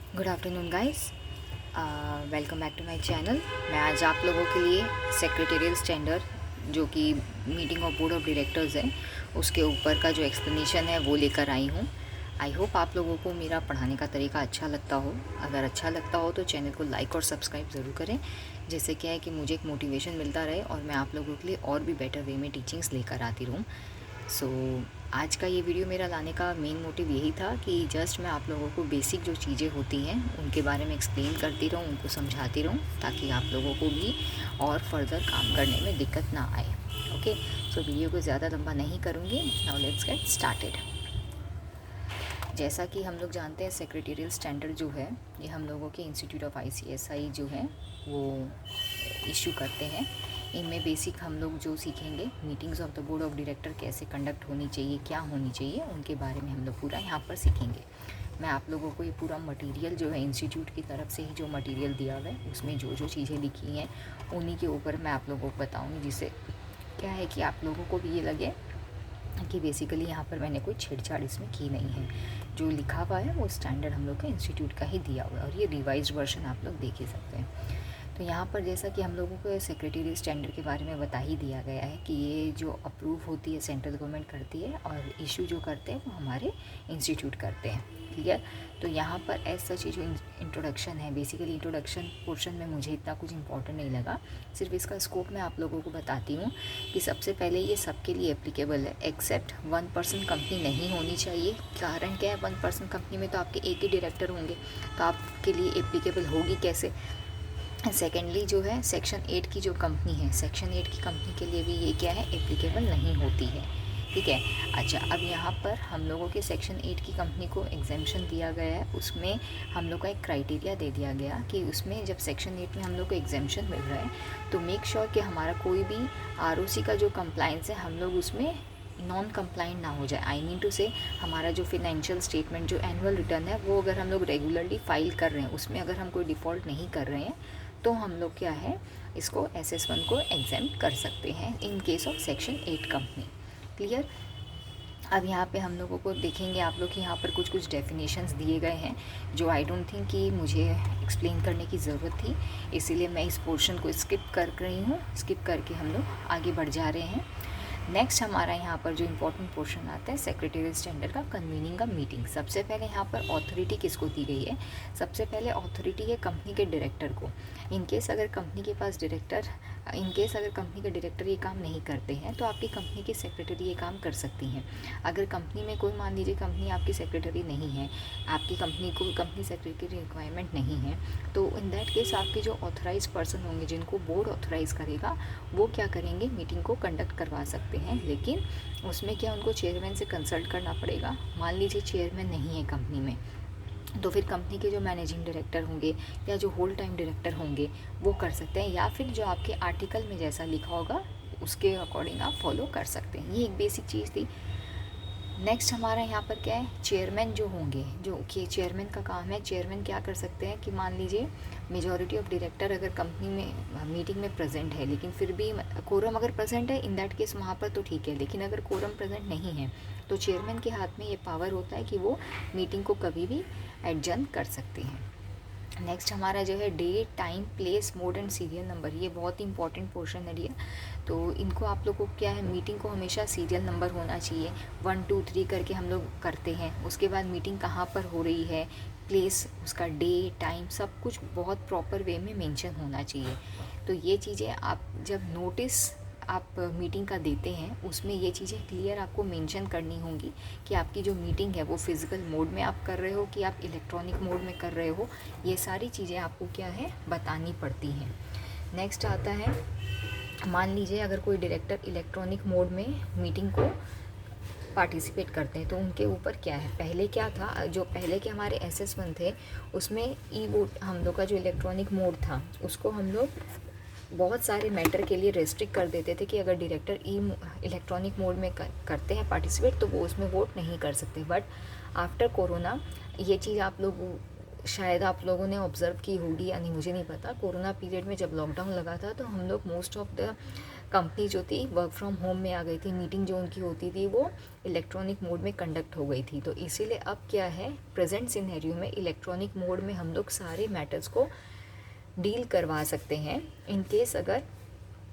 Good afternoon guys, welcome back to my channel. मैं आज आप लोगों के लिए सेक्रेटेरियल स्टैंडर्ड जो कि meeting of board of directors है उसके ऊपर का जो एक्सप्लेनेशन है वो लेकर आई हूँ। आई होप आप लोगों को मेरा पढ़ाने का तरीका अच्छा लगता हो। अगर अच्छा लगता हो तो चैनल को लाइक और सब्सक्राइब ज़रूर करें, जिससे क्या है कि मुझे एक मोटिवेशन मिलता रहे और मैं आप लोगों के लिए और भी बेटर वे में टीचिंग्स लेकर आती रहूँ। सो आज का ये वीडियो मेरा लाने का मेन मोटिव यही था कि जस्ट मैं आप लोगों को बेसिक जो चीज़ें होती हैं उनके बारे में एक्सप्लेन करती रहूँ, उनको समझाती रहूँ, ताकि आप लोगों को भी और फर्दर काम करने में दिक्कत ना आए। ओके, सो वीडियो को ज़्यादा लंबा नहीं करूँगी। Now let's get started. जैसा कि हम लोग जानते हैं, सेक्रेटेरियल स्टैंडर्ड जो है ये हम लोगों के इंस्टीट्यूट ऑफ ICSI जो है वो इशू करते हैं। इनमें बेसिक हम लोग जो सीखेंगे, meetings of the board of director कैसे कंडक्ट होनी चाहिए, क्या होनी चाहिए, उनके बारे में हम लोग पूरा यहाँ पर सीखेंगे। मैं आप लोगों को ये पूरा मटेरियल जो है इंस्टीट्यूट की तरफ से ही जो मटेरियल दिया हुआ है उसमें जो जो चीज़ें लिखी हैं उन्हीं के ऊपर मैं आप लोगों को बताऊँगी, जिससे क्या है कि आप लोगों को भी ये लगे कि बेसिकली यहाँ पर मैंने कोई छेड़छाड़ इसमें की नहीं है। जो लिखा हुआ है वो स्टैंडर्ड हम लोग का इंस्टीट्यूट का ही दिया हुआ है और ये रिवाइज्ड वर्जन आप लोग देख ही सकते हैं। तो यहाँ पर जैसा कि हम लोगों को सेक्रेटेरियल स्टैंडर्ड के बारे में बता ही दिया गया है कि ये जो अप्रूव होती है सेंट्रल गवर्नमेंट करती है और इशू जो करते हैं वो हमारे इंस्टीट्यूट करते हैं। क्लियर? तो यहाँ पर एज सच ये जो इंट्रोडक्शन है, बेसिकली इंट्रोडक्शन पोर्शन में मुझे इतना कुछ इंपॉर्टेंट नहीं लगा, सिर्फ इसका स्कोप मैं आप लोगों को बताती हूँ कि सबसे पहले ये सबके लिए एप्लीकेबल है, एक्सेप्ट 1% कंपनी नहीं होनी चाहिए। कारण क्या है, 1% कंपनी में तो आपके एक ही डायरेक्टर होंगे, तो आपके लिए एप्लीकेबल होगी कैसे। सेकेंडली जो है सेक्शन 8 की जो कंपनी है, सेक्शन 8 की कंपनी के लिए भी ये क्या है, एप्लीकेबल नहीं होती है। ठीक है। अच्छा, अब यहाँ पर हम लोगों के सेक्शन 8 की कंपनी को एग्जेम्पशन दिया गया है, उसमें हम लोग का एक क्राइटेरिया दे दिया गया कि उसमें जब सेक्शन 8 में हम लोग को एग्जेम्पशन मिल रहा है तो मेक श्योर कि हमारा कोई भी ROC का जो कंप्लाइंस है हम लोग उसमें नॉन कंप्लाइंट ना हो जाए। आई मीन टू से हमारा जो फिनेंशियल स्टेटमेंट, जो एनुअल रिटर्न है, वो अगर हम लोग रेगुलरली फाइल कर रहे हैं उसमें अगर हम कोई डिफ़ॉल्ट नहीं कर रहे हैं तो हम लोग क्या है इसको SS1 को एग्जेम्प्ट कर सकते हैं in case of section 8 company. Clear? अब यहाँ पे हम लोगों को देखेंगे आप लोग कि यहाँ पर कुछ कुछ डेफिनेशंस दिए गए हैं जो आई डोंट थिंक कि मुझे एक्सप्लेन करने की ज़रूरत थी, इसीलिए मैं इस पोर्शन को स्किप कर रही हूँ। स्किप करके हम लोग आगे बढ़ जा रहे हैं। नेक्स्ट हमारा यहाँ पर जो इम्पोर्टेंट पोर्शन आता है सेक्रेटेरियल स्टैंडर्ड का, कन्वीनिंग अ मीटिंग। सबसे पहले यहाँ पर ऑथोरिटी किसको दी गई है? सबसे पहले ऑथोरिटी है कंपनी के डायरेक्टर को। इनकेस अगर कंपनी के पास डायरेक्टर इनकेस अगर कंपनी के डायरेक्टर ये काम नहीं करते हैं तो आपकी कंपनी की सेक्रेटरी ये काम कर सकती हैं। अगर कंपनी में कोई, मान लीजिए कंपनी आपकी सेक्रेटरी नहीं है, आपकी कंपनी को कंपनी सेक्रेटरी की रिक्वायरमेंट नहीं है, तो इन दैट केस आपके जो ऑथराइज पर्सन होंगे जिनको बोर्ड ऑथराइज़ करेगा वो क्या करेंगे, मीटिंग को कंडक्ट करवा सकते हैं। लेकिन उसमें क्या, उनको चेयरमैन से कंसल्ट करना पड़ेगा। मान लीजिए चेयरमैन नहीं है कंपनी में, तो फिर कंपनी के जो मैनेजिंग डायरेक्टर होंगे या जो होल टाइम डायरेक्टर होंगे वो कर सकते हैं, या फिर जो आपके आर्टिकल में जैसा लिखा होगा उसके अकॉर्डिंग आप फॉलो कर सकते हैं। ये एक बेसिक चीज़ थी। नेक्स्ट हमारा यहाँ पर क्या है, चेयरमैन जो होंगे, जो कि चेयरमैन का काम है, चेयरमैन क्या कर सकते हैं कि मान लीजिए मेजॉरिटी ऑफ डायरेक्टर अगर कंपनी में मीटिंग में प्रेजेंट है लेकिन फिर भी कोरम अगर प्रेजेंट है, इन दैट केस वहाँ पर तो ठीक है, लेकिन अगर कोरम प्रेजेंट नहीं है तो चेयरमैन के हाथ में ये पावर होता है कि वो मीटिंग को कभी भी एडजर्न कर सकते हैं। नेक्स्ट हमारा जो है date, time, place, mode and serial number, ये बहुत ही इंपॉर्टेंट पोर्शन है डियर। तो इनको आप लोग को क्या है, मीटिंग को हमेशा सीरियल नंबर होना चाहिए, 1 2 3 करके हम लोग करते हैं। उसके बाद मीटिंग कहाँ पर हो रही है, प्लेस, उसका डे, टाइम, सब कुछ बहुत प्रॉपर वे में मेंशन होना चाहिए। तो ये चीज़ें आप जब नोटिस आप मीटिंग का देते हैं उसमें ये चीज़ें क्लियर आपको मेंशन करनी होंगी कि आपकी जो मीटिंग है वो फिज़िकल मोड में आप कर रहे हो कि आप इलेक्ट्रॉनिक मोड में कर रहे हो। ये सारी चीज़ें आपको क्या है, बतानी पड़ती हैं। नेक्स्ट आता है, मान लीजिए अगर कोई डायरेक्टर इलेक्ट्रॉनिक मोड में मीटिंग को पार्टिसिपेट करते हैं तो उनके ऊपर क्या है, पहले क्या था, जो पहले के हमारे SS1 थे उसमें ई वोट, हम लोग का जो इलेक्ट्रॉनिक मोड था उसको हम लोग बहुत सारे मैटर के लिए रेस्ट्रिक्ट कर देते थे कि अगर डायरेक्टर इलेक्ट्रॉनिक मोड में करते हैं पार्टिसिपेट तो वो उसमें वोट नहीं कर सकते। बट आफ्टर कोरोना ये चीज़ आप लोग शायद आप लोगों ने ऑब्ज़र्व की होगी या नहीं मुझे नहीं पता, कोरोना पीरियड में जब लॉकडाउन लगा था तो हम लोग मोस्ट ऑफ द कंपनी जो थी वर्क फ्रॉम होम में आ गई थी, मीटिंग जो उनकी होती थी वो इलेक्ट्रॉनिक मोड में कंडक्ट हो गई थी। तो इसीलिए अब क्या है, प्रेजेंट सिनेरियो में इलेक्ट्रॉनिक मोड में हम लोग सारे मैटर्स को डील करवा सकते हैं। इन केस अगर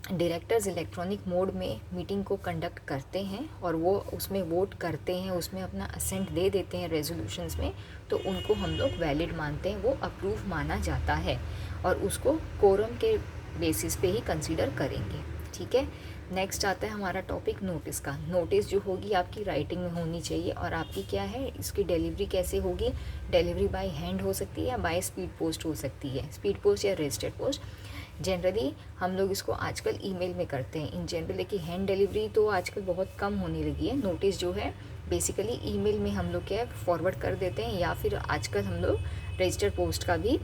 डायरेक्टर्स इलेक्ट्रॉनिक मोड में मीटिंग को कंडक्ट करते हैं और वो उसमें वोट करते हैं, उसमें अपना असेंट दे देते हैं रेजोल्यूशंस में, तो उनको हम लोग वैलिड मानते हैं, वो अप्रूव माना जाता है और उसको कोरम के बेसिस पे ही कंसीडर करेंगे। ठीक है, नेक्स्ट आता है हमारा टॉपिक नोटिस का। नोटिस जो होगी आपकी राइटिंग में होनी चाहिए और आपकी क्या है, इसकी डिलीवरी कैसे होगी, डिलीवरी बाय हैंड हो सकती है या बाय स्पीड पोस्ट हो सकती है, स्पीड पोस्ट या रजिस्टर्ड पोस्ट। जनरली हम लोग इसको आजकल ईमेल में करते हैं इन जनरल, लेकिन हैंड डिलीवरी तो आजकल बहुत कम होने लगी है। नोटिस जो है बेसिकली ईमेल में हम लोग क्या है फॉरवर्ड कर देते हैं, या फिर आजकल हम लोग रजिस्टर्ड पोस्ट का भी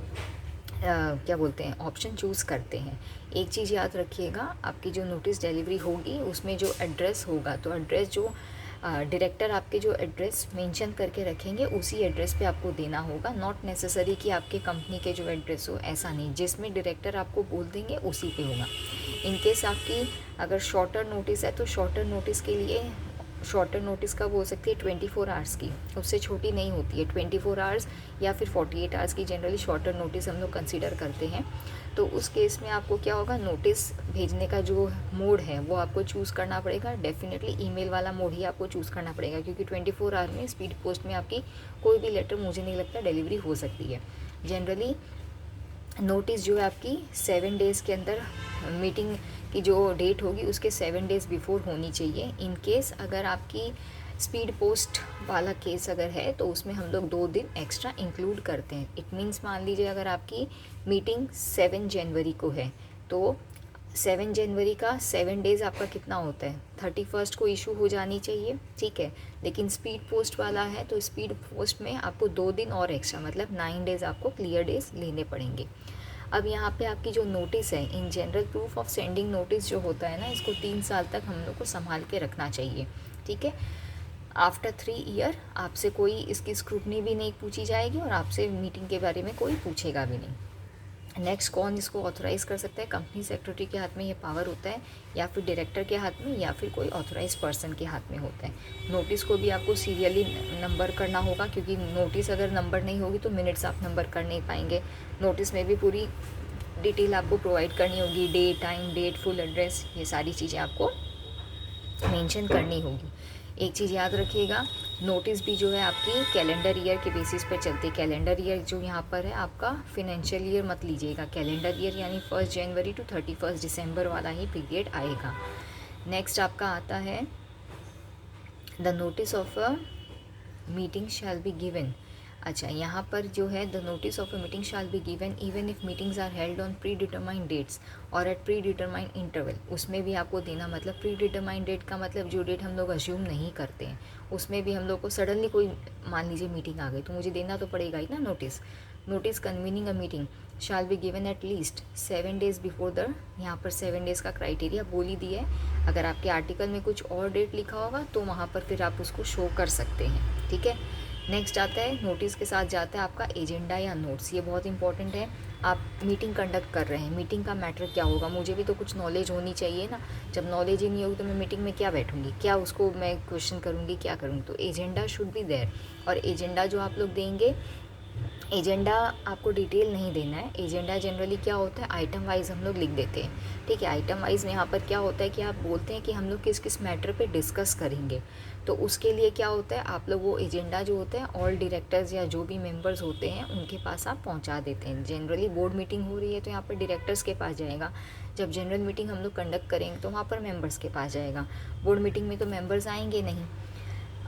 क्या बोलते हैं ऑप्शन चूज़ करते हैं। एक चीज़ याद रखिएगा, आपकी जो नोटिस डिलीवरी होगी उसमें जो एड्रेस होगा, तो एड्रेस जो डायरेक्टर आपके जो एड्रेस मेंशन करके रखेंगे उसी एड्रेस पे आपको देना होगा। नॉट नेसेसरी कि आपके कंपनी के जो एड्रेस हो, ऐसा नहीं, जिसमें डायरेक्टर आपको बोल देंगे उसी पे होगा। इन केस आपकी अगर शॉर्टर नोटिस है तो शॉर्टर नोटिस के लिए शॉर्टर नोटिस कब हो सकती है, 24 आवर्स की, उससे छोटी नहीं होती है। 24 आवर्स या फिर 48 आवर्स की जनरली शॉर्टर नोटिस हम लोग कंसीडर करते हैं। तो उस केस में आपको क्या होगा, नोटिस भेजने का जो मोड है वो आपको चूज़ करना पड़ेगा। डेफिनेटली ईमेल वाला मोड ही आपको चूज़ करना पड़ेगा, क्योंकि 24 आवर में स्पीड पोस्ट में आपकी कोई भी लेटर मुझे नहीं लगता डिलीवरी हो सकती है। जनरली नोटिस जो है आपकी 7 डेज़ के अंदर, मीटिंग की जो डेट होगी उसके 7 डेज़ बिफोर होनी चाहिए। इन केस अगर आपकी स्पीड पोस्ट वाला केस अगर है तो उसमें हम लोग 2 दिन एक्स्ट्रा इंक्लूड करते हैं। इट मीन्स मान लीजिए अगर आपकी मीटिंग 7 जनवरी को है तो 7 जनवरी का 7 डेज़ आपका कितना होता है, 31 को इशू हो जानी चाहिए। ठीक है, लेकिन स्पीड पोस्ट वाला है तो स्पीड पोस्ट में आपको 2 दिन और एक्स्ट्रा, मतलब 9 डेज़ आपको क्लियर डेज़ लेने पड़ेंगे। अब यहाँ पे आपकी जो नोटिस है, in general proof of sending notice जो होता है ना, इसको 3 साल तक हम लोग को संभाल के रखना चाहिए। ठीक है, आफ्टर 3 ईयर आपसे कोई इसकी स्क्रूटनी भी नहीं पूछी जाएगी और आपसे मीटिंग के बारे में कोई पूछेगा भी नहीं। नेक्स्ट कौन इसको ऑथोराइज़ कर सकता है, कंपनी सेक्रेटरी के हाथ में ये पावर होता है, या फिर डायरेक्टर के हाथ में, या फिर कोई ऑथोराइज पर्सन के हाथ में होता है। नोटिस को भी आपको सीरियली नंबर करना होगा, क्योंकि नोटिस अगर नंबर नहीं होगी तो मिनट्स आप नंबर कर नहीं पाएंगे। नोटिस में भी पूरी डिटेल आपको प्रोवाइड करनी होगी, day, time, date, full address, ये सारी चीज़ें आपको मेंशन करनी होगी। एक चीज़ याद रखिएगा, नोटिस भी जो है आपकी कैलेंडर ईयर के बेसिस पर चलती है। कैलेंडर ईयर जो यहाँ पर है आपका फिनेंशियल ईयर मत लीजिएगा, कैलेंडर ईयर यानी 1 जनवरी टू 31 दिसंबर वाला ही पीरियड आएगा। नेक्स्ट आपका आता है the notice of a meeting shall be given. अच्छा, यहाँ पर जो है the notice of a meeting shall be given even if meetings are held on predetermined dates और एट प्री डिटरमाइंड इंटरवल। उसमें भी आपको देना, मतलब प्री डिटरमाइंड डेट का मतलब जो डेट हम लोग अज्यूम नहीं करते हैं, उसमें भी हम लोग को सडनली कोई मान लीजिए मीटिंग आ गई तो मुझे देना तो पड़ेगा ही ना notice. Notice convening a meeting shall be given at least 7 days before the, यहाँ पर 7 डेज़ का क्राइटेरिया बोल ही दिया है। अगर आपके आर्टिकल में कुछ और डेट लिखा होगा तो वहाँ पर फिर आप उसको शो कर सकते हैं। ठीक है, नेक्स्ट आता है नोटिस के साथ जाता है आपका एजेंडा या नोट्स। ये बहुत इंपॉर्टेंट है। आप मीटिंग कंडक्ट कर रहे हैं, मीटिंग का मैटर क्या होगा, मुझे भी तो कुछ नॉलेज होनी चाहिए ना। जब नॉलेज ही नहीं होगी तो मैं मीटिंग में क्या बैठूंगी, क्या उसको मैं क्वेश्चन करूँगी, क्या करूँगी। तो एजेंडा शुड बी देयर। और एजेंडा जो आप लोग देंगे, एजेंडा आपको डिटेल नहीं देना है। एजेंडा जनरली क्या होता है, आइटम वाइज हम लोग लिख देते हैं। ठीक है, आइटम वाइज में यहाँ पर क्या होता है कि आप बोलते हैं कि हम लोग किस किस मैटर पे डिस्कस करेंगे। तो उसके लिए क्या होता है, आप लोग वो एजेंडा जो होता है ऑल डायरेक्टर्स या जो भी मेंबर्स होते हैं उनके पास आप पहुँचा देते हैं। जनरली बोर्ड मीटिंग हो रही है तो यहाँ पर डायरेक्टर्स के पास जाएगा। जब जनरल मीटिंग हम लोग कंडक्ट करेंगे तो वहाँ पर मेम्बर्स के पास जाएगा। बोर्ड मीटिंग में तो मेम्बर्स आएंगे नहीं।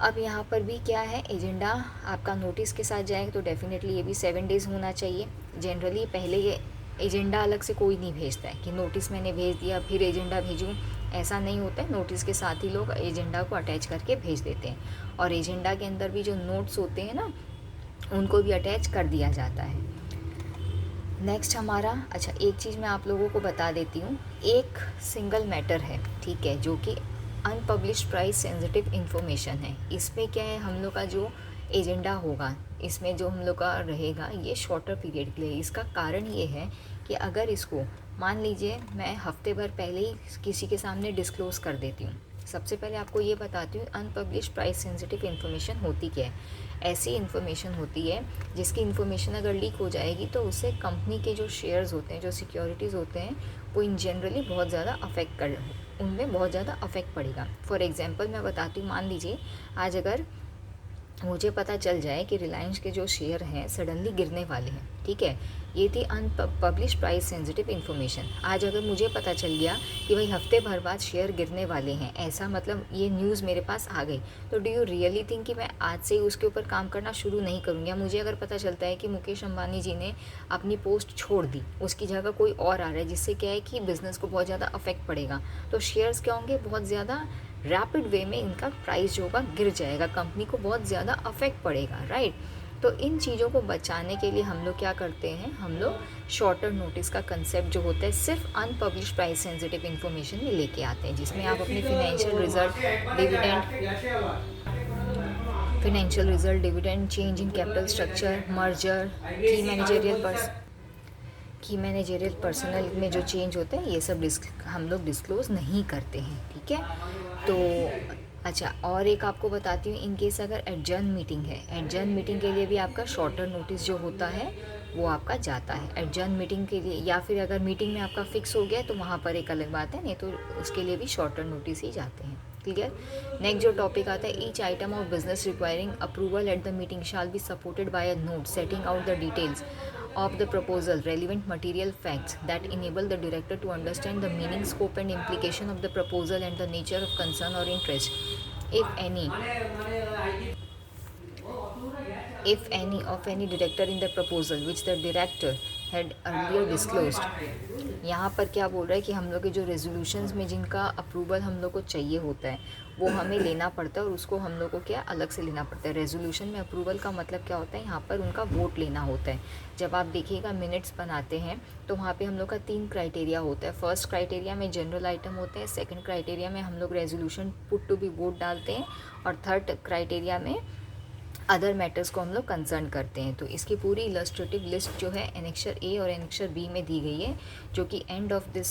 अब यहाँ पर भी क्या है, एजेंडा आपका नोटिस के साथ जाएगा तो डेफिनेटली ये भी 7 डेज़ होना चाहिए। जनरली पहले ये एजेंडा अलग से कोई नहीं भेजता है कि नोटिस मैंने भेज दिया फिर एजेंडा भेजूँ, ऐसा नहीं होता है। नोटिस के साथ ही लोग एजेंडा को अटैच करके भेज देते हैं और एजेंडा के अंदर भी जो नोट्स होते हैं ना उनको भी अटैच कर दिया जाता है। नेक्स्ट हमारा, अच्छा एक चीज़ मैं आप लोगों को बता देती हूँ, एक सिंगल मैटर है, ठीक है, जो कि अनपब्लिश्ड प्राइस सेंसिटिव इन्फॉर्मेशन है। इसमें क्या है, हम लोग का जो एजेंडा होगा इसमें जो हम लोग का रहेगा ये शॉर्टर पीरियड के लिए। इसका कारण ये है कि अगर इसको मान लीजिए मैं हफ्ते भर पहले ही किसी के सामने डिस्क्लोज़ कर देती हूँ। सबसे पहले आपको ये बताती हूँ अनपब्लिश प्राइस सेंसिटिव इन्फॉर्मेशन होती क्या है। ऐसी इन्फॉर्मेशन होती है जिसकी इन्फॉर्मेशन अगर लीक हो जाएगी तो उससे कंपनी के जो शेयर्स होते हैं, जो सिक्योरिटीज़ होते हैं, वो इन जनरली बहुत ज़्यादा उनमें बहुत ज़्यादा अफेक्ट पड़ेगा। फॉर एग्जांपल मैं बताती हूँ, मान लीजिए आज अगर मुझे पता चल जाए कि रिलायंस के जो शेयर हैं सडनली गिरने वाले हैं, ठीक है, ये थी अनपब्लिश प्राइस सेंसिटिव इन्फॉर्मेशन। आज अगर मुझे पता चल गया कि भाई हफ्ते भर बाद शेयर गिरने वाले हैं, ऐसा मतलब ये न्यूज़ मेरे पास आ गई, तो डू यू रियली थिंक कि मैं आज से ही उसके ऊपर काम करना शुरू नहीं करूँगी? या मुझे अगर पता चलता है कि मुकेश अंबानी जी ने अपनी पोस्ट छोड़ दी, उसकी जगह कोई और आ रहा है, जिससे क्या है कि बिज़नेस को बहुत ज़्यादा अफेक्ट पड़ेगा, तो शेयर्स क्या होंगे, बहुत ज़्यादा रैपिड वे में इनका प्राइस जो होगा गिर जाएगा, कंपनी को बहुत ज़्यादा अफेक्ट पड़ेगा, राइट। तो इन चीज़ों को बचाने के लिए हम लोग क्या करते हैं, हम लोग शॉर्टर नोटिस का कंसेप्ट जो होता है सिर्फ अनपब्लिश प्राइस सेंसिटिव इन्फॉर्मेशन में लेके आते हैं, जिसमें आप अपनी financial result, dividend, change in capital structure, merger, की मैनेजरियल पर्सनल में जो चेंज होते हैं, ये सब हम लोग डिस्क्लोज़ नहीं करते हैं, ठीक है। तो अच्छा, और एक आपको बताती हूँ, इन केस अगर एडजर्न मीटिंग है, एडजर्न मीटिंग के लिए भी आपका शॉर्टर नोटिस जो होता है वो आपका जाता है एडजर्न मीटिंग के लिए, या फिर अगर मीटिंग में आपका फिक्स हो गया है तो वहाँ पर एक अलग बात है, नहीं तो उसके लिए भी शॉर्टर नोटिस ही जाते हैं, क्लियर। नेक्स्ट जो टॉपिक आता है, each item of business requiring approval at the meeting shall be supported by a note setting out the details of the proposal, relevant material facts that enable the director to understand the meaning, scope and implication of the proposal and the nature of concern or interest, if any of any director in the proposal which the director had earlier disclosed। यहाँ पर क्या बोल रहा है कि हम लोग के जो रेजोल्यूशंस में जिनका अप्रूवल हम लोग को चाहिए होता है वो हमें लेना पड़ता है, और उसको हम लोग को क्या अलग से लेना पड़ता है। रेजोल्यूशन में अप्रूवल का मतलब क्या होता है, यहाँ पर उनका वोट लेना होता है। जब आप देखिएगा मिनट्स बनाते हैं तो वहाँ पे हम लोग का 3 क्राइटेरिया होता है। फर्स्ट क्राइटेरिया में जनरल आइटम होते हैं, सेकंड क्राइटेरिया में हम लोग resolution put to be vote डालते हैं, और थर्ड क्राइटेरिया में अदर मैटर्स को हम लोग कंसर्न करते हैं। तो इसकी पूरी इलस्ट्रेटिव लिस्ट जो है एनेक्सर ए और एनेक्सर बी में दी गई है, जो कि एंड ऑफ दिस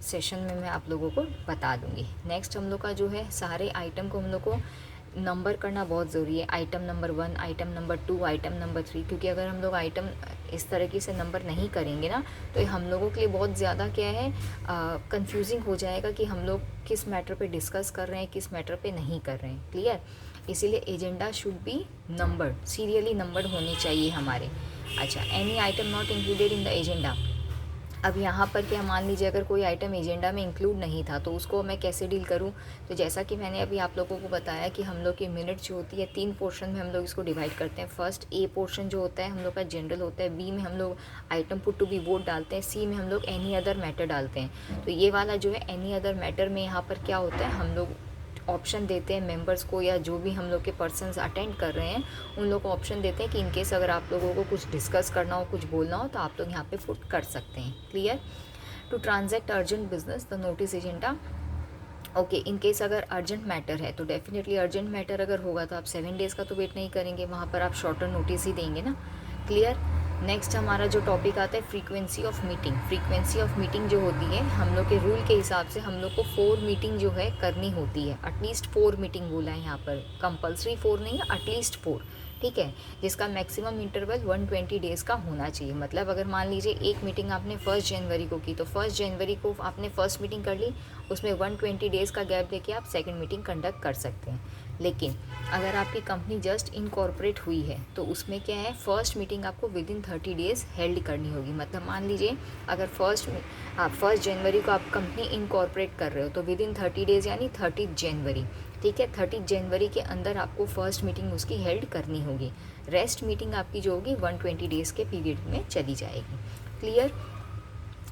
सेशन में मैं आप लोगों को बता दूंगी। नेक्स्ट हम लोग का जो है, सारे आइटम को हम लोग को नंबर करना बहुत ज़रूरी है, item number 1, item number 2, item number 3, क्योंकि अगर हम लोग आइटम इस तरीके से नंबर नहीं करेंगे ना तो ये हम लोगों के लिए बहुत ज़्यादा क्या है, कंफ्यूजिंग हो जाएगा कि हम लोग किस मैटर पे डिस्कस कर रहे हैं, किस मैटर पे नहीं कर रहे हैं, क्लियर। इसीलिए agenda should be numbered, serially numbered होने चाहिए हमारे। अच्छा, any item not included in the agenda. अब यहाँ पर क्या, मान लीजिए अगर कोई आइटम एजेंडा में इंक्लूड नहीं था तो उसको मैं कैसे डील करूँ। तो जैसा कि मैंने अभी आप लोगों को बताया कि हम लोग की मिनट जो होती है 3 पोर्शन में हम लोग इसको डिवाइड करते हैं। फर्स्ट ए पोर्शन जो होता है हम लोग का जनरल होता है, बी में हम लोग item put to be vote डालते हैं, सी में हम लोग एनी अदर मैटर डालते हैं। तो ये वाला जो है एनी अदर मैटर में यहाँ पर क्या होता है, हम लोग ऑप्शन देते हैं मेंबर्स को, या जो भी हम लोग के पर्सन्स अटेंड कर रहे हैं उन लोग को ऑप्शन देते हैं कि इनकेस अगर आप लोगों को कुछ डिस्कस करना हो, कुछ बोलना हो, तो आप लोग यहाँ पे पुट कर सकते हैं, clear. To transact urgent business the notice agenda, okay, in case अगर अर्जेंट मैटर है तो डेफिनेटली अर्जेंट मैटर अगर होगा तो आप 7 डेज़ का तो वेट नहीं करेंगे, वहाँ पर आप शॉर्टर नोटिस ही देंगे ना, क्लियर। नेक्स्ट हमारा जो टॉपिक आता है frequency of meeting. Frequency of meeting जो होती है हम लोग के रूल के हिसाब से हम लोग को 4 मीटिंग जो है करनी होती है, एटलीस्ट 4 मीटिंग बोला है यहाँ पर, कंपलसरी 4 नहीं है, एटलीस्ट 4, ठीक है, जिसका मैक्सिमम इंटरवल 120 डेज़ का होना चाहिए। मतलब अगर मान लीजिए एक मीटिंग आपने 1 जनवरी को की तो 1 जनवरी को आपने फर्स्ट मीटिंग कर ली, उसमें 120 डेज़ का गैप देके आप सेकंड मीटिंग कंडक्ट कर सकते हैं। लेकिन अगर आपकी कंपनी जस्ट इनकॉर्पोरेट हुई है तो उसमें क्या है, फर्स्ट मीटिंग आपको विद इन 30 डेज़ हेल्ड करनी होगी। मतलब मान लीजिए अगर फर्स्ट जनवरी को आप कंपनी इनकॉर्पोरेट कर रहे हो तो विद इन 30 डेज़ यानी 30 जनवरी, ठीक है, 30 जनवरी के अंदर आपको फर्स्ट मीटिंग उसकी हेल्ड करनी होगी। रेस्ट मीटिंग आपकी जो होगी 120 डेज़ के पीरियड में चली जाएगी, क्लियर।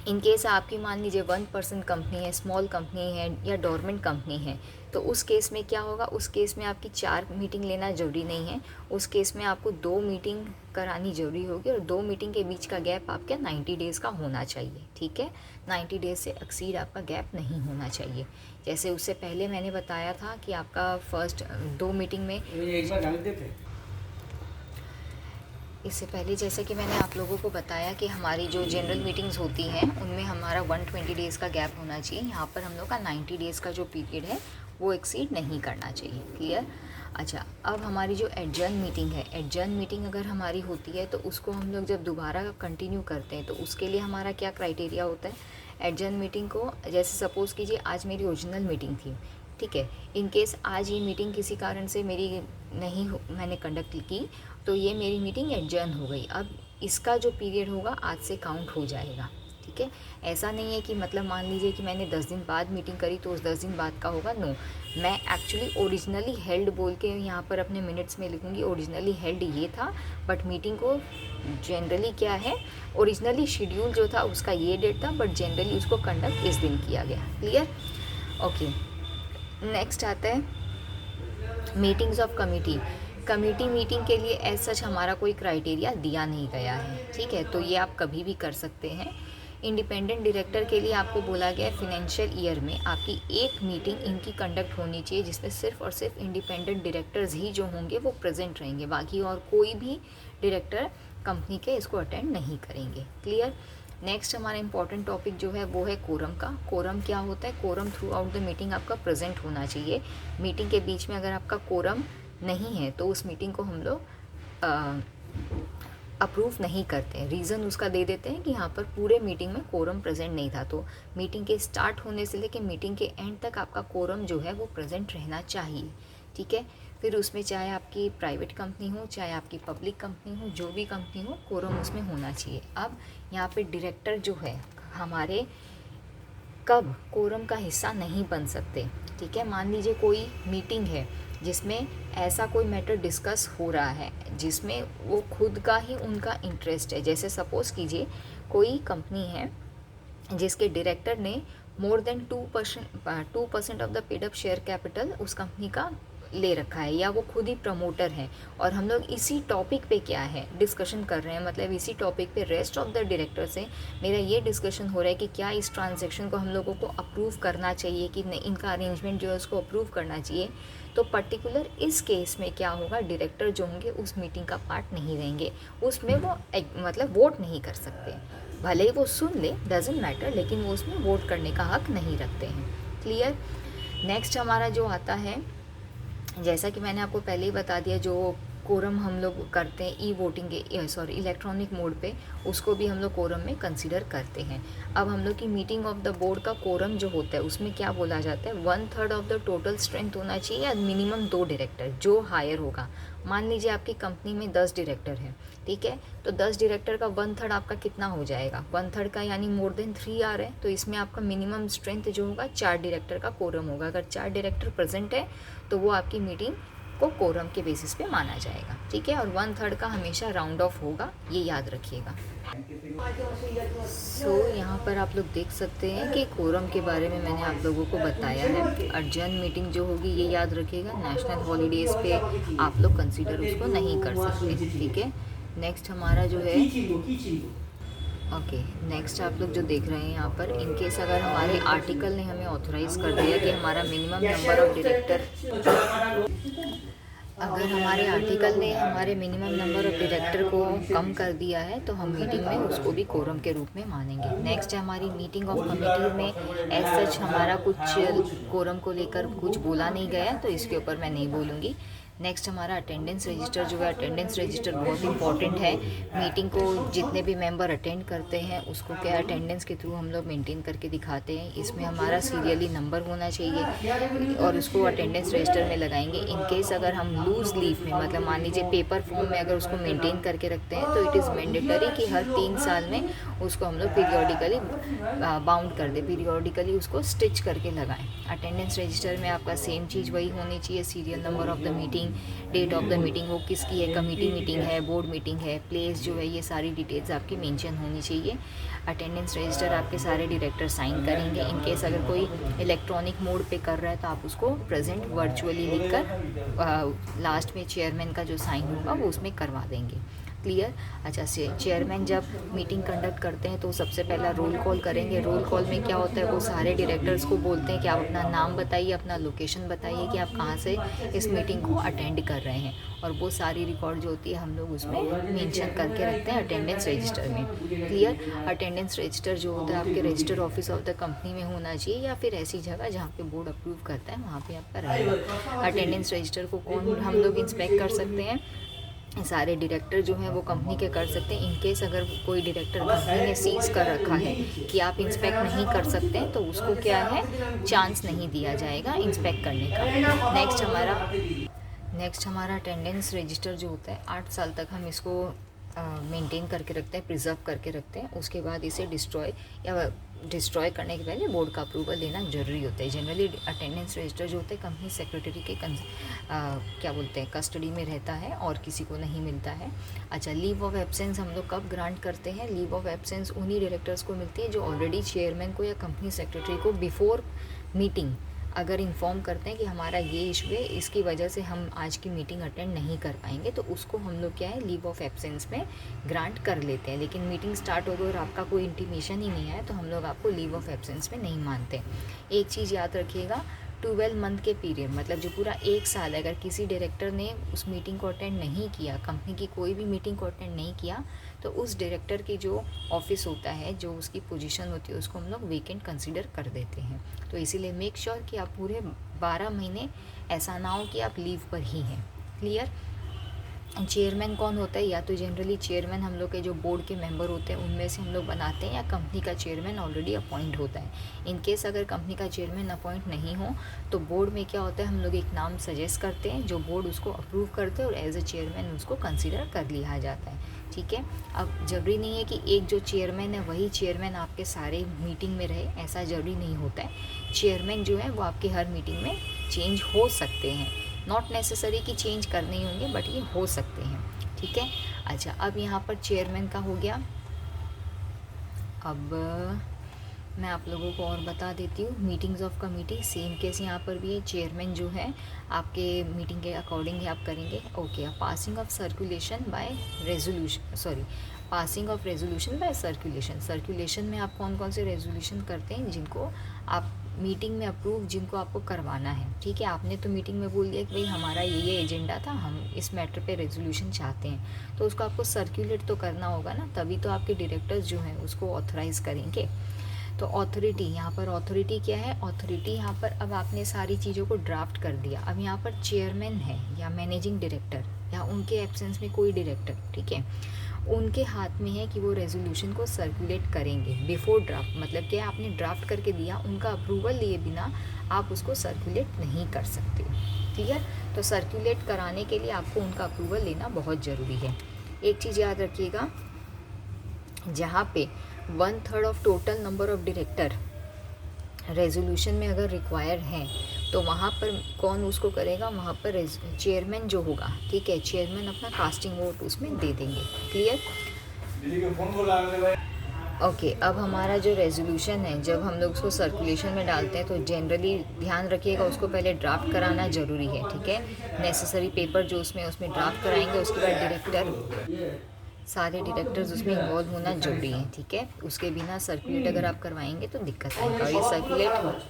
इन केस आपकी मान लीजिए 1% कंपनी है, स्मॉल कंपनी है या डोरमेंट कंपनी है, तो उस केस में क्या होगा, उस केस में आपकी 4 मीटिंग लेना ज़रूरी नहीं है, उस केस में आपको 2 मीटिंग करानी ज़रूरी होगी, और 2 मीटिंग के बीच का गैप आपका 90 डेज़ का होना चाहिए, ठीक है। 90 डेज़ से एक्सीड आपका गैप नहीं होना चाहिए। जैसे उससे पहले मैंने बताया था कि आपका फर्स्ट 2 मीटिंग में इससे पहले जैसे कि मैंने आप लोगों को बताया कि हमारी जो जनरल मीटिंग्स होती हैं उनमें हमारा 120 डेज़ का गैप होना चाहिए। यहाँ पर हम लोग का 90 डेज़ का जो पीरियड है वो एक्सीड नहीं करना चाहिए। क्लियर। अच्छा, अब हमारी जो एडजर्न मीटिंग है, एडजर्न मीटिंग अगर हमारी होती है तो उसको हम लोग जब दोबारा कंटिन्यू करते हैं तो उसके लिए हमारा क्या क्राइटेरिया होता है। एडजर्न मीटिंग को जैसे सपोज़ कीजिए आज मेरी ओरिजिनल मीटिंग थी, ठीक है, इन केस आज ये मीटिंग किसी कारण से मेरी नहीं मैंने कंडक्ट की तो ये मेरी मीटिंग एडजर्न हो गई। अब इसका जो पीरियड होगा आज से काउंट हो जाएगा, ठीक है। ऐसा नहीं है कि मतलब मान लीजिए कि मैंने 10 दिन बाद मीटिंग करी तो उस 10 दिन बाद का होगा। नो, मैं एक्चुअली ओरिजिनली हेल्ड बोल के यहाँ पर अपने मिनट्स में लिखूँगी ओरिजिनली हेल्ड ये था, बट मीटिंग को जनरली क्या है, ओरिजिनली शेड्यूल जो था उसका ये डेट था, बट जनरली उसको कंडक्ट इस दिन किया गया। क्लियर। ओके, नेक्स्ट आता है meetings of committee. Committee meeting के लिए एज सच हमारा कोई क्राइटेरिया दिया नहीं गया है, ठीक है, तो ये आप कभी भी कर सकते हैं। इंडिपेंडेंट डायरेक्टर के लिए आपको बोला गया है फिनेंशियल ईयर में आपकी एक मीटिंग इनकी कंडक्ट होनी चाहिए जिसमें सिर्फ और सिर्फ इंडिपेंडेंट डायरेक्टर्स ही जो होंगे वो प्रेजेंट रहेंगे, बाकी और कोई भी डायरेक्टर कंपनी के इसको अटेंड नहीं करेंगे। क्लियर। नेक्स्ट हमारा इंपॉर्टेंट टॉपिक जो है वो है कोरम का। कोरम क्या होता है, quorum throughout the meeting आपका प्रेजेंट होना चाहिए। मीटिंग के बीच में अगर आपका कोरम नहीं है तो उस मीटिंग को हम लोग अप्रूव नहीं करते हैं। रीज़न उसका दे देते हैं कि यहाँ पर पूरे मीटिंग में कोरम प्रेजेंट नहीं था, तो मीटिंग के स्टार्ट होने से लेकर मीटिंग के एंड तक आपका कोरम जो है वो प्रेजेंट रहना चाहिए, ठीक है। फिर उसमें चाहे आपकी प्राइवेट कंपनी हो चाहे आपकी पब्लिक कंपनी हो, जो भी कंपनी हो, कोरम उसमें होना चाहिए। अब यहाँ पे डायरेक्टर जो है हमारे कब कोरम का हिस्सा नहीं बन सकते, ठीक है। मान लीजिए कोई मीटिंग है जिसमें ऐसा कोई मैटर डिस्कस हो रहा है जिसमें वो खुद का ही उनका इंटरेस्ट है, जैसे सपोज़ कीजिए कोई कंपनी है जिसके डायरेक्टर ने more than 2% of the paid up share capital उस कंपनी का ले रखा है, या वो खुद ही प्रमोटर हैं और हम लोग इसी टॉपिक पे क्या है डिस्कशन कर रहे हैं, मतलब इसी टॉपिक पे रेस्ट ऑफ द डायरेक्टर से मेरा ये डिस्कशन हो रहा है कि क्या इस ट्रांजैक्शन को हम लोगों को अप्रूव करना चाहिए कि नहीं, इनका अरेंजमेंट जो है उसको अप्रूव करना चाहिए। तो पर्टिकुलर इस केस में क्या होगा, डायरेक्टर जो होंगे उस मीटिंग का पार्ट नहीं रहेंगे, उसमें वो मतलब वोट नहीं कर सकते, भले ही वो सुन ले डजेंट मैटर, लेकिन वो उसमें वोट करने का हक नहीं रखते हैं। क्लियर। नेक्स्ट हमारा जो आता है, जैसा कि मैंने आपको पहले ही बता दिया, जो कोरम हम लोग करते हैं ई वोटिंग के इलेक्ट्रॉनिक मोड पे, उसको भी हम लोग कोरम में कंसीडर करते हैं। अब हम लोग की मीटिंग ऑफ द बोर्ड का कोरम जो होता है उसमें क्या बोला जाता है, 1/3 ऑफ द टोटल स्ट्रेंथ होना चाहिए या मिनिमम 2 डायरेक्टर जो हायर होगा। मान लीजिए आपकी कंपनी में 10 डायरेक्टर हैं, ठीक है, तो 10 डायरेक्टर का 1/3 आपका कितना हो जाएगा, 1/3 का यानी मोर देन 3 आ रहे हैं, तो इसमें आपका मिनिमम स्ट्रेंथ जो होगा 4 डायरेक्टर का कोरम होगा। अगर 4 डायरेक्टर प्रेजेंट है तो वो आपकी मीटिंग को कोरम के बेसिस पे माना जाएगा, ठीक है। और 1/3 का हमेशा राउंड ऑफ होगा, ये याद रखिएगा। सो यहाँ पर आप लोग देख सकते हैं कि कोरम के बारे में मैंने आप लोगों को बताया है। अर्जेंट मीटिंग जो होगी ये याद रखिएगा, नेशनल हॉलीडेज़ पे आप लोग कंसीडर उसको नहीं कर सकते, ठीक है। नेक्स्ट हमारा जो है नेक्स्ट आप लोग जो देख रहे हैं यहाँ पर, इनकेस अगर हमारे आर्टिकल ने हमें ऑथोराइज़ कर दिया कि हमारा मिनिमम नंबर ऑफ डायरेक्टर, अगर हमारे आर्टिकल ने हमारे मिनिमम नंबर ऑफ डायरेक्टर को कम कर दिया है तो हम मीटिंग में उसको भी कोरम के रूप में मानेंगे। नेक्स्ट है हमारी मीटिंग ऑफ कमेटी में एज सच हमारा कुछ कोरम को लेकर कुछ बोला नहीं गया, तो इसके ऊपर मैं नहीं बोलूँगी। नेक्स्ट हमारा अटेंडेंस रजिस्टर जो है, अटेंडेंस रजिस्टर बहुत इंपॉर्टेंट है। मीटिंग को जितने भी मेंबर अटेंड करते हैं उसको क्या अटेंडेंस के थ्रू हम लोग मेंटेन करके दिखाते हैं। इसमें हमारा सीरियली नंबर होना चाहिए और उसको अटेंडेंस रजिस्टर में लगाएंगे। इन केस अगर हम लूज़ लीव में, मतलब मान लीजिए पेपर फॉर्म में अगर उसको मेंटेन करके रखते हैं तो इट इज़ मैंडेटरी कि हर 3 साल में उसको हम लोग पीरियोडिकली बाउंड कर दें, पीरियोडिकली उसको स्टिच करके लगाएं। अटेंडेंस रजिस्टर में आपका सेम चीज़ वही होनी चाहिए, serial number of the meeting, date of the meeting, वो किसकी है, कमेटी मीटिंग है, बोर्ड मीटिंग है, प्लेस जो है, ये सारी डिटेल्स आपकी मेंशन होनी चाहिए। अटेंडेंस रजिस्टर आपके सारे डायरेक्टर साइन करेंगे। इन केस अगर कोई इलेक्ट्रॉनिक मोड पे कर रहा है तो आप उसको प्रेजेंट वर्चुअली लिखकर लास्ट में चेयरमैन का जो साइन होगा वो उसमें करवा देंगे। क्लियर। अच्छा, से चेयरमैन जब मीटिंग कंडक्ट करते हैं तो सबसे पहला रोल कॉल करेंगे। रोल कॉल में क्या होता है, वो सारे डायरेक्टर्स को बोलते हैं कि आप अपना नाम बताइए, अपना लोकेशन बताइए कि आप कहाँ से इस मीटिंग को अटेंड कर रहे हैं, और वो सारी रिकॉर्ड जो होती है हम लोग उसमें मेंशन करके रखते हैं अटेंडेंस रजिस्टर में। क्लियर। अटेंडेंस रजिस्टर जो होता है आपके register office of the company में होना चाहिए, या फिर ऐसी जगह जहाँ पे बोर्ड अप्रूव करता है वहाँ पे आपका रहेगा। अटेंडेंस रजिस्टर को कौन हम लोग इंस्पेक्ट कर सकते हैं, सारे डायरेक्टर जो हैं वो कंपनी के कर सकते हैं। इनकेस अगर कोई डायरेक्टर कंपनी ने सीज कर रखा है कि आप इंस्पेक्ट नहीं कर सकते हैं, तो उसको क्या है, चांस नहीं दिया जाएगा इंस्पेक्ट करने का। नेक्स्ट हमारा अटेंडेंस रजिस्टर जो होता है 8 साल तक हम इसको मेंटेन करके रखते हैं, प्रिजर्व करके रखते हैं। उसके बाद इसे डिस्ट्रॉय करने के पहले बोर्ड का अप्रूवल लेना जरूरी होता है। जनरली अटेंडेंस रजिस्टर जो होता है कंपनी सेक्रेटरी के क्या बोलते हैं कस्टडी में रहता है और किसी को नहीं मिलता है। अच्छा, लीव ऑफ एब्सेंस हम लोग कब ग्रांट करते हैं? लीव ऑफ एब्सेंस उन्हीं डायरेक्टर्स को मिलती है जो ऑलरेडी चेयरमैन को या कंपनी सेक्रेटरी को बिफोर मीटिंग अगर इन्फॉर्म करते हैं कि हमारा ये इशू है, इसकी वजह से हम आज की मीटिंग अटेंड नहीं कर पाएंगे, तो उसको हम लोग क्या है लीव ऑफ एब्सेंस में ग्रांट कर लेते हैं। लेकिन मीटिंग स्टार्ट हो गई और आपका कोई इंटीमेशन ही नहीं आया तो हम लोग आपको लीव ऑफ एब्सेंस में नहीं मानते। एक चीज़ याद रखिएगा, 12 मंथ के पीरियड मतलब जो पूरा 1 साल है, अगर किसी डायरेक्टर ने उस मीटिंग को अटेंड नहीं किया, कंपनी की कोई भी मीटिंग को अटेंड नहीं किया, तो उस डायरेक्टर की जो ऑफिस होता है, जो उसकी पोजीशन होती है, उसको हम लोग वेकेंट कंसीडर कर देते हैं। तो इसीलिए मेक श्योर कि आप पूरे 12 महीने ऐसा ना हो कि आप लीव पर ही हैं। क्लियर। चेयरमैन कौन होता है? या तो जनरली चेयरमैन हम लोग के जो बोर्ड के मेंबर होते हैं उनमें से हम लोग बनाते हैं, या कंपनी का चेयरमैन ऑलरेडी अपॉइंट होता है। इन केस अगर कंपनी का चेयरमैन अपॉइंट नहीं हो तो बोर्ड में क्या होता है, हम लोग एक नाम सजेस्ट करते हैं, जो बोर्ड उसको अप्रूव करते हैं और एज ए चेयरमैन उसको कंसिडर कर लिया जाता है। ठीक है। अब जरूरी नहीं है कि एक जो चेयरमैन है वही चेयरमैन आपके सारे मीटिंग में रहे, ऐसा जरूरी नहीं होता है। चेयरमैन जो है वो आपकी हर मीटिंग में चेंज हो सकते हैं, नॉट नेसेसरी कि चेंज करने ही होंगे, बट ये हो सकते हैं। ठीक है। अच्छा, अब यहाँ पर चेयरमैन का हो गया। अब मैं आप लोगों को और बता देती हूँ, meetings of committee same case यहाँ पर भी है। चेयरमैन जो है आपके मीटिंग के अकॉर्डिंग ही आप करेंगे। Okay, passing of circulation by resolution, passing of resolution by circulation. Circulation में आप कौन कौन से रेजोल्यूशन करते हैं जिनको आप मीटिंग में अप्रूव, जिनको आपको करवाना है। ठीक है, आपने तो मीटिंग में बोल दिया कि भाई हमारा ये एजेंडा था, हम इस मैटर पे रेजोल्यूशन चाहते हैं, तो उसको आपको सर्कुलेट तो करना होगा ना, तभी तो आपके डायरेक्टर्स जो हैं उसको ऑथराइज करेंगे। तो ऑथोरिटी, यहाँ पर ऑथोरिटी क्या है? ऑथोरिटी यहाँ पर अब आपने सारी चीज़ों को ड्राफ्ट कर दिया। अब यहाँ पर चेयरमैन है या मैनेजिंग डायरेक्टर या उनके एब्सेंस में कोई डायरेक्टर, ठीक है, उनके हाथ में है कि वो रेजोल्यूशन को सर्कुलेट करेंगे बिफोर ड्राफ्ट। मतलब क्या, आपने ड्राफ्ट करके दिया, उनका अप्रूवल लिए बिना आप उसको सर्कुलेट नहीं कर सकते। ठीक है। तो सर्कुलेट कराने के लिए आपको उनका अप्रूवल लेना बहुत ज़रूरी है। एक चीज़ याद रखिएगा, जहाँ पे 1/3 of total number of director resolution में अगर रिक्वायर हैं, तो वहाँ पर कौन उसको करेगा? वहाँ पर चेयरमैन जो होगा, ठीक है, चेयरमैन अपना कास्टिंग वोट उसमें दे देंगे। क्लियर। ओके, अब हमारा जो रेजोल्यूशन है, जब हम लोग उसको सर्कुलेशन में डालते हैं तो जनरली ध्यान रखिएगा उसको पहले ड्राफ्ट कराना ज़रूरी है। ठीक है, नेसेसरी पेपर जो उसमें ड्राफ्ट कराएंगे, उसके बाद सारे डायरेक्टर्स उसमें इन्वॉल्व होना जरूरी है। ठीक है, उसके बिना सर्कुलेट अगर आप करवाएंगे तो दिक्कत आएगा। और ये सर्कुलेट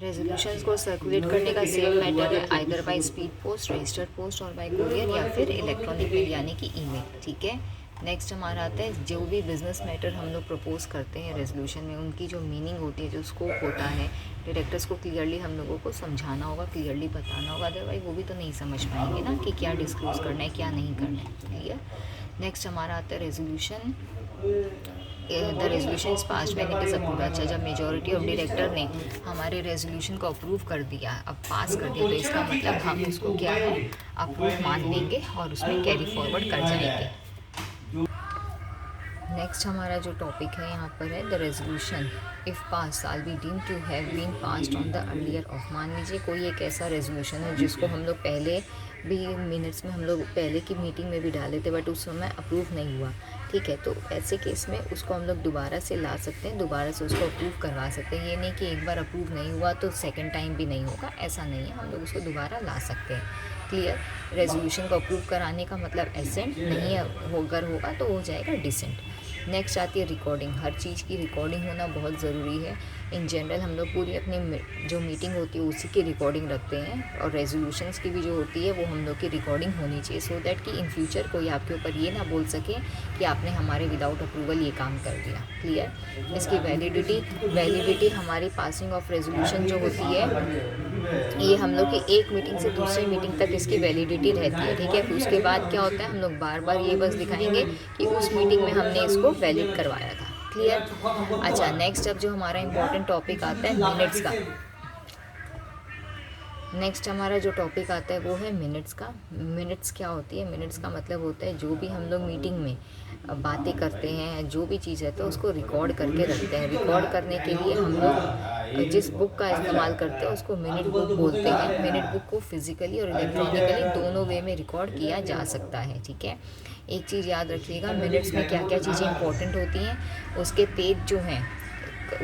रेजोल्यूशंस को सर्कुलेट करने का सेम मैटर है, either by speed post, registered post और बाय कुरियर, या फिर इलेक्ट्रॉनिक मेल यानी कि ईमेल। ठीक है। नेक्स्ट हमारा आता है, जो भी बिजनेस मैटर हम लोग प्रपोज करते हैं रेजोल्यूशन में, उनकी जो मीनिंग होती है, जो स्कोप होता है, डायरेक्टर्स को क्लियरली हम लोगों को समझाना होगा, क्लियरली बताना होगा, अदरवाइज वो भी तो नहीं समझ पाएंगे ना कि क्या डिस्क्लोज करना है, क्या नहीं करना है। क्लियर। नेक्स्ट हमारा आता है resolution. The resolution is pass when it is approve. अच्छा, जब मेजॉरिटी ऑफ डायरेक्टर ने हमारे रेजोल्यूशन को अप्रूव कर दिया, अब पास कर दिया, तो इसका मतलब हम उसको क्या है, अप्रूव मान लेंगे और उसमें कैरी फॉरवर्ड कर जाएंगे। नेक्स्ट हमारा जो टॉपिक है यहाँ पर है the resolution if pass all be deem to have been passed on the earlier of. मान लीजिए कोई एक ऐसा रेजोल्यूशन है जिसको हम लोग पहले भी मिनट्स में हम लोग पहले की मीटिंग में भी डाले थे, बट उस समय अप्रूव नहीं हुआ। ठीक है, तो ऐसे केस में उसको हम लोग दोबारा से ला सकते हैं, दोबारा से उसको अप्रूव करवा सकते हैं। ये नहीं कि एक बार अप्रूव नहीं हुआ तो सेकेंड टाइम भी नहीं होगा, ऐसा नहीं है, हम लोग उसको दोबारा ला सकते हैं। क्लियर। रेजोल्यूशन को अप्रूव कराने का मतलब एसेंट नहीं है, अगर होगा तो हो जाएगा डिसेंट। नेक्स्ट आती है रिकॉर्डिंग। हर चीज़ की रिकॉर्डिंग होना बहुत ज़रूरी है। इन जनरल हम लोग पूरी अपनी जो मीटिंग होती है उसी की रिकॉर्डिंग रखते हैं, और रेजोल्यूशंस की भी जो होती है वो हम लोग की रिकॉर्डिंग होनी चाहिए, सो दैट कि इन फ्यूचर कोई आपके ऊपर ये ना बोल सके कि आपने हमारे विदाउट अप्रूवल ये काम कर दिया। क्लियर। इसकी वैलिडिटी हमारी पासिंग ऑफ रेजोल्यूशन जो होती है, ये हम लोग की एक मीटिंग से दूसरी मीटिंग तक इसकी वैलिडिटी रहती है, ठीक है। फिर उसके बाद क्या होता है, हम लोग बार बार ये बस दिखाएंगे कि उस मीटिंग में हमने इसको वैलिड करवाया था। क्लियर। अच्छा, नेक्स्ट अब जो हमारा इंपॉर्टेंट टॉपिक आता है मिनट्स का। नेक्स्ट हमारा जो टॉपिक आता है वो है मिनट्स का। मिनट्स क्या होती है? मिनट्स का मतलब होता है जो भी हम लोग मीटिंग में बातें करते हैं, जो भी चीज़ रहता है उसको रिकॉर्ड करके रखते हैं। रिकॉर्ड करने के लिए हम लोग जिस बुक का इस्तेमाल करते हैं उसको मिनट बुक बोलते हैं। मिनट बुक को फिजिकली और इलेक्ट्रॉनिकली दोनों वे में रिकॉर्ड किया जा सकता है, ठीक है। एक चीज़ याद रखिएगा, मिनट्स में क्या क्या चीज़ें इंपॉर्टेंट होती हैं, उसके पेज जो हैं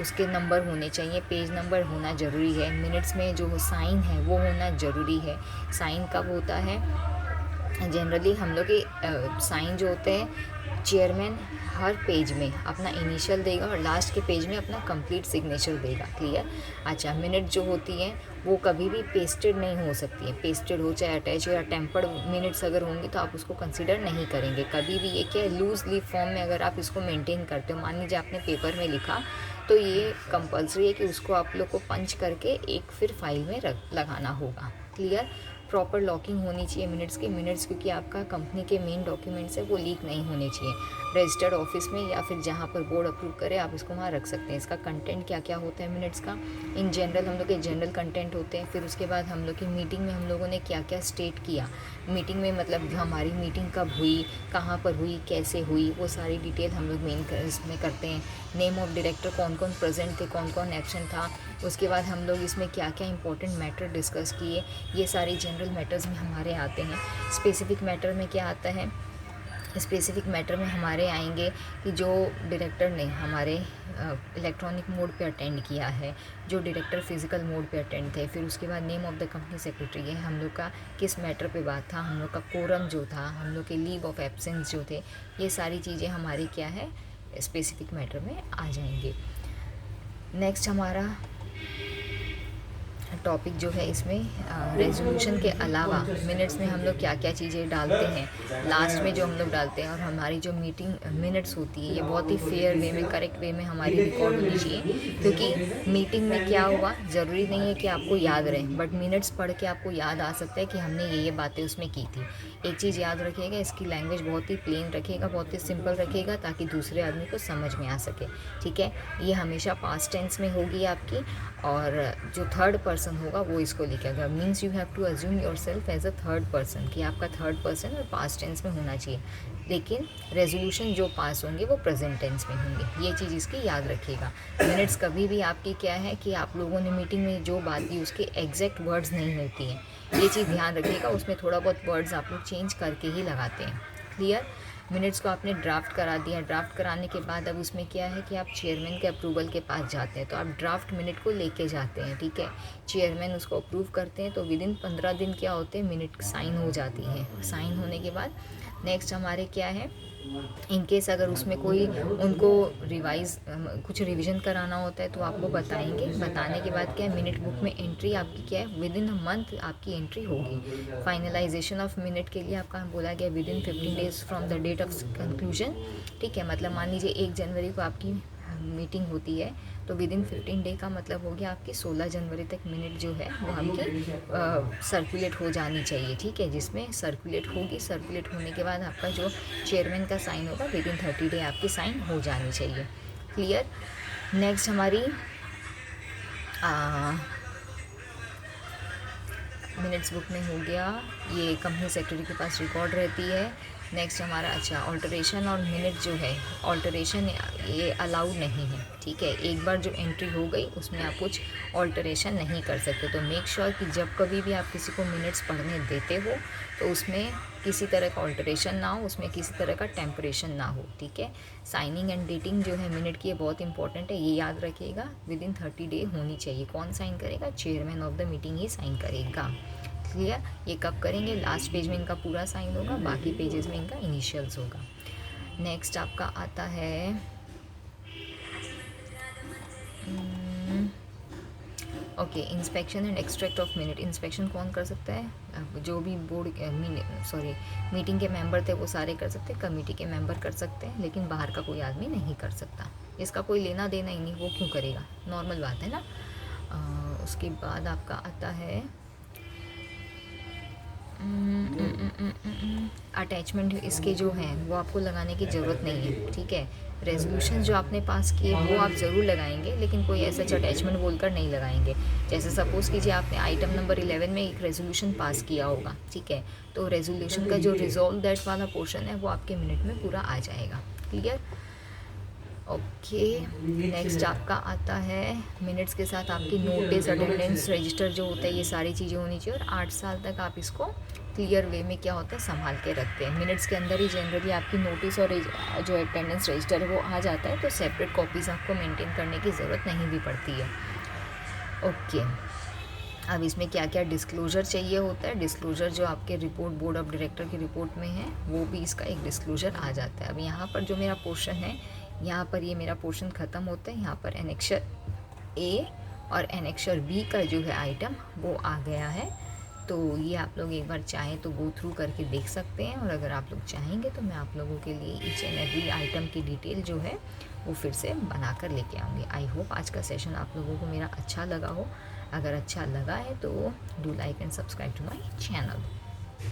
उसके नंबर होने चाहिए, पेज नंबर होना ज़रूरी है। मिनट्स में जो साइन है वो होना ज़रूरी है। साइन कब होता है? जनरली हम लोग के साइन जो होते हैं, चेयरमैन हर पेज में अपना इनिशियल देगा और लास्ट के पेज में अपना कंप्लीट सिग्नेचर देगा। क्लियर। अच्छा, मिनट जो होती है वो कभी भी पेस्टेड नहीं हो सकती है। पेस्टेड हो चाहे अटैच या टेम्पर्ड मिनट्स अगर होंगी तो आप उसको कंसिडर नहीं करेंगे कभी भी। ये क्या है, लूज लीफ फॉर्म में अगर आप इसको मेंटेन करते हो, मान लीजिए आपने पेपर में लिखा तो ये कंपलसरी है कि उसको आप लोग को पंच करके एक फिर फाइल में लगाना होगा। क्लियर। प्रॉपर लॉकिंग होनी चाहिए मिनट्स की। मिनट्स क्योंकि आपका कंपनी के मेन डॉक्यूमेंट्स है वो लीक नहीं होने चाहिए। रजिस्टर्ड ऑफिस में या फिर जहाँ पर बोर्ड अप्रूव करे आप इसको वहाँ रख सकते हैं। इसका कंटेंट क्या क्या होता है मिनट्स का? इन जनरल हम लोग के जनरल कंटेंट होते हैं। फिर उसके बाद हम लोग की मीटिंग में हम लोगों ने क्या क्या स्टेट किया, मीटिंग में मतलब हमारी मीटिंग कब हुई, कहाँ पर हुई, कैसे हुई, वो सारी डिटेल हम लोग मेन इसमें करते हैं। नेम ऑफ डायरेक्टर, कौन कौन प्रेजेंट थे, कौन कौन एब्सेंट था। उसके बाद हम लोग इसमें क्या क्या इंपॉर्टेंट मैटर डिस्कस किए, ये सारे जनरल मैटर्स में हमारे आते हैं। स्पेसिफिक मैटर में क्या आता है? स्पेसिफिक मैटर में हमारे आएंगे कि जो डायरेक्टर ने हमारे इलेक्ट्रॉनिक मोड पे अटेंड किया है, जो डायरेक्टर फिजिकल मोड पे अटेंड थे। फिर उसके बाद name of the company secretary है, हम लोग का किस मैटर पे बात था, हम लोग का कोरम जो था, हम लोग के लीव ऑफ एब्सेंस जो थे, ये सारी चीज़ें हमारी क्या है, स्पेसिफिक मैटर में आ जाएंगे। नेक्स्ट हमारा टॉपिक जो है इसमें रेजोल्यूशन के अलावा मिनट्स में हम लोग क्या क्या चीज़ें डालते हैं, लास्ट में जो हम लोग डालते हैं। और हमारी जो मीटिंग मिनट्स होती है ये बहुत ही फेयर वे में, करेक्ट वे में हमारी रिकॉर्ड होनी चाहिए। क्योंकि मीटिंग में क्या हुआ ज़रूरी नहीं है कि आपको याद रहे, बट मिनट्स पढ़ के आपको याद आ सकता है कि हमने ये बातें उसमें की थी। एक चीज़ याद रखिएगा, इसकी लैंग्वेज बहुत ही प्लेन रखिएगा, बहुत ही सिंपल रखिएगा ताकि दूसरे आदमी को समझ में आ सके, ठीक है। ये हमेशा पास्ट टेंस में होगी आपकी, और जो थर्ड पर्सन होगा वो इसको लिखेगा। Means you have to assume yourself as a third person, कि आपका थर्ड पर्सन और पास्ट टेंस में होना चाहिए। लेकिन रेजोल्यूशन जो पास होंगे वो प्रेजेंट टेंस में होंगे, ये चीज़ इसकी याद रखिएगा। मिनट्स कभी भी आपकी क्या है कि आप लोगों ने मीटिंग में जो बात की उसके एग्जैक्ट वर्ड्स नहीं होती हैं, ये चीज़ ध्यान रखिएगा। उसमें थोड़ा बहुत वर्ड्स आप लोग चेंज करके ही लगाते हैं। क्लियर। मिनट्स को आपने ड्राफ्ट करा दिया, ड्राफ्ट कराने के बाद अब उसमें क्या है कि आप चेयरमैन के अप्रूवल के पास जाते हैं, तो आप ड्राफ्ट मिनट को लेके जाते हैं, ठीक है। चेयरमैन उसको अप्रूव करते हैं, तो विद इन 15 दिन क्या होते हैं, मिनट साइन हो जाती है। साइन होने के बाद नेक्स्ट हमारे क्या है, इनकेस अगर उसमें कोई उनको रिवाइज कुछ रिवीजन कराना होता है तो आपको बताएंगे। बताने के बाद क्या है, मिनट बुक में एंट्री आपकी क्या है, विद इन अ मंथ आपकी एंट्री होगी। फाइनलाइजेशन ऑफ मिनट के लिए आपका बोला गया within 15 days from the date of conclusion, ठीक है। मतलब मान लीजिए 1 जनवरी को आपकी मीटिंग होती है, तो विद इन 15 डे का मतलब हो गया आपकी 16 जनवरी तक मिनट जो है वो आपकी सर्कुलेट हो जानी चाहिए, ठीक है। जिसमें सर्कुलेट होगी, सर्कुलेट होने के बाद आपका जो चेयरमैन का साइन होगा विद इन 30 डे आपकी साइन हो जानी चाहिए। क्लियर। नेक्स्ट हमारी मिनट्स बुक में हो गया, ये कंपनी सेक्रेटरी के पास रिकॉर्ड रहती है। नेक्स्ट हमारा अच्छा ऑल्टरेशन और मिनट जो है, ऑल्टरेशन ये अलाउड नहीं है, ठीक है। एक बार जो एंट्री हो गई उसमें आप कुछ ऑल्टरेशन नहीं कर सकते। तो मेक श्योर कि जब कभी भी आप किसी को मिनट्स पढ़ने देते हो तो उसमें किसी तरह का ऑल्टरेशन ना हो, उसमें किसी तरह का टेम्परेशन ना हो, ठीक है। साइनिंग एंड डेटिंग जो है मिनट की, ये बहुत इंपॉर्टेंट है, ये याद रखिएगा। विद इन 30 डे होनी चाहिए। कौन साइन करेगा? चेयरमैन ऑफ द मीटिंग ही साइन करेगा। क्लियर? ये कब करेंगे? लास्ट पेज में इनका पूरा साइन होगा, बाकी पेजेस में इनका इनिशियल्स होगा। नेक्स्ट आपका आता है okay, inspection and extract of minute. Inspection कौन कर सकता है? जो भी बोर्ड मीटिंग के मेंबर थे वो सारे कर सकते हैं, कमेटी के मेंबर कर सकते हैं, लेकिन बाहर का कोई आदमी नहीं कर सकता। इसका कोई लेना देना ही नहीं, वो क्यों करेगा? नॉर्मल बात है ना। उसके बाद आपका आता है अटैचमेंट। इसके जो हैं वो आपको लगाने की ज़रूरत नहीं है, ठीक है। रेजोल्यूशन जो आपने पास किए वो आप ज़रूर लगाएंगे, लेकिन कोई ऐसा अटैचमेंट बोलकर नहीं लगाएंगे। जैसे सपोज़ कीजिए आपने आइटम नंबर 11 में एक रेजोल्यूशन पास किया होगा, ठीक है, तो रेजोल्यूशन का जो रिजॉल्व दैट वाला पोर्शन है वो आपके मिनट में पूरा आ जाएगा। क्लियर? ओके, नेक्स्ट आपका आता है मिनट्स के साथ आपकी नोटिस, अटेंडेंस रजिस्टर जो होता है, ये सारी चीज़ें होनी चाहिए। और 8 साल तक आप इसको क्लियर वे में क्या होता है संभाल के रखते हैं। मिनट्स के अंदर ही जनरली आपकी नोटिस और जो अटेंडेंस रजिस्टर है वो आ जाता है, तो सेपरेट कॉपीज़ आपको मेंटेन करने की ज़रूरत नहीं भी पड़ती है। ओके, अब इसमें क्या क्या डिस्क्लोज़र चाहिए होता है। डिस्क्लोज़र जो आपके रिपोर्ट बोर्ड ऑफ डायरेक्टर की रिपोर्ट में है वो भी इसका एक डिस्क्लोज़र आ जाता है। अब यहाँ पर जो मेरा पोर्शन है, यहाँ पर ये मेरा पोर्शन ख़त्म होता है। यहाँ पर एनेक्सर ए और एनेक्सर बी का जो है आइटम वो आ गया है। तो ये आप लोग एक बार चाहें तो गो थ्रू करके देख सकते हैं, और अगर आप लोग चाहेंगे तो मैं आप लोगों के लिए ईच एंड एवरी आइटम की डिटेल जो है वो फिर से बना कर लेके आऊँगी। आई होप आज का सेशन आप लोगों को मेरा अच्छा लगा हो। अगर अच्छा लगा है तो do like and subscribe to my channel.